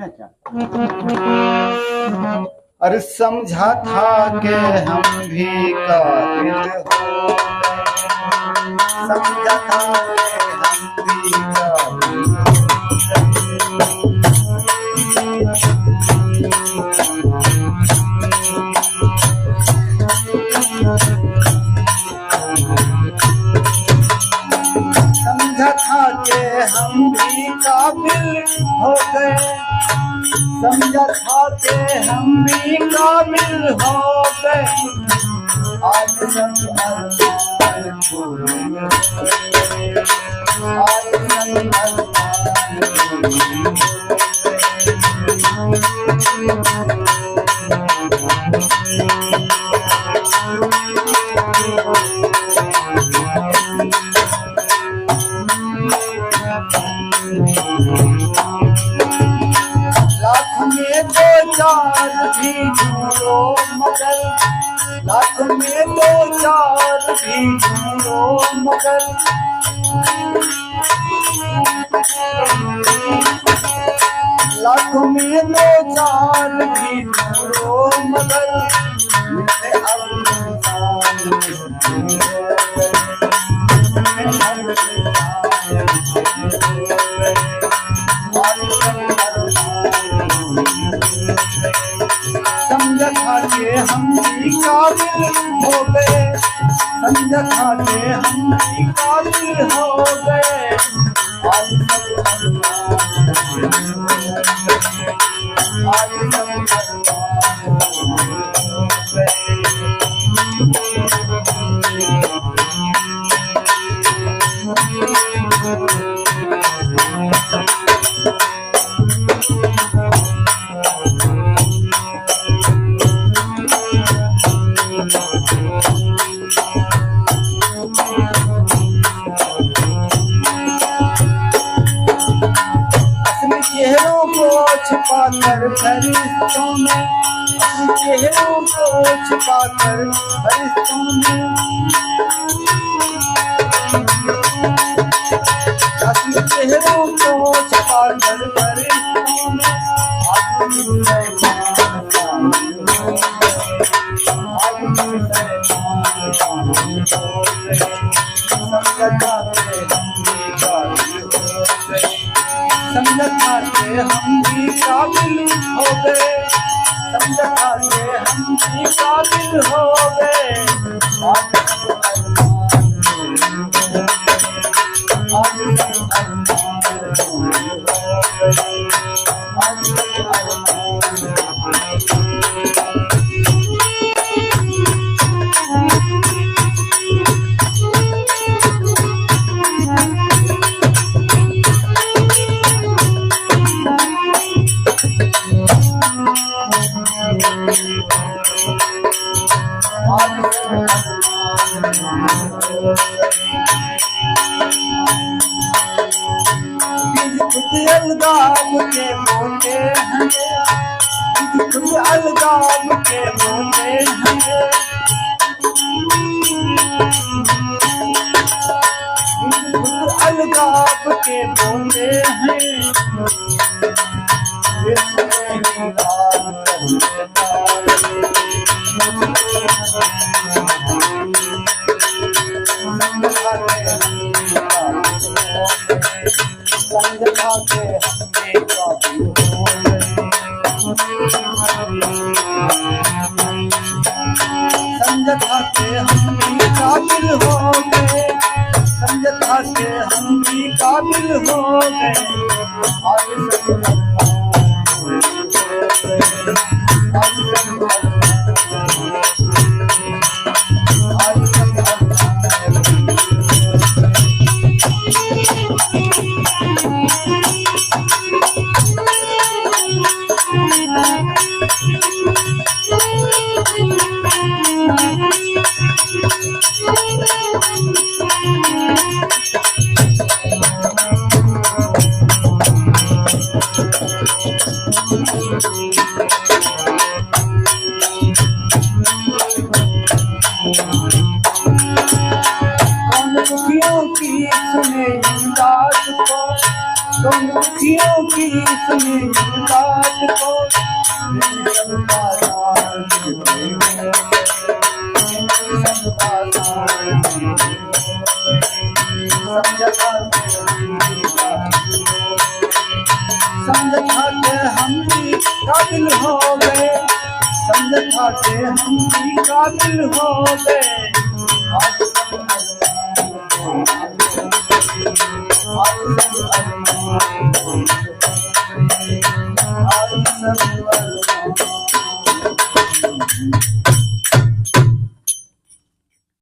अच्छा अरे समझा था कि हम भी काबिल हो, समझा था कि हम भी काबिल समझा था कि हम भी काबिल हो गए, समझा था कि हम भी काबिल हो गए, आज सब अरमान पूरे हुए, आज सब अरमान लाख में दो चार भी ढूंढो मगर, लाख में दो चार भी ढूंढो मगर, लाख में दो चार भी ढूंढो मगर, मैं समझा था कि हम भी काबिल हो गए, समझा था कि हम भी काबिल हो गए, आज सब चेहरों को छुपा कर फरिश्तों में, चेहरों को छुपा कर फरिश्तों में, चेहरों को छुपा कर फरिश्तों में, समझा था कि हम भी काबिल हो गए, समझा था कि हम भी काबिल हो गए, अलगाव के मोटे हैं, कुछ अलगाव के मोटे हैं, कुछ अलगाव के मोटे हैं, समझा के हम भी काबिल हो गए, समझा के हम भी काबिल हो गए, समझा के हम भी काबिल हो गए, दोनों दुखियों की सुनी बात को मेरी सबका साथ दे हो, मेरी सबका साथ दे हो। समझा के हम भी काबिल हो गए, समझा के हम भी काबिल हो गए। आज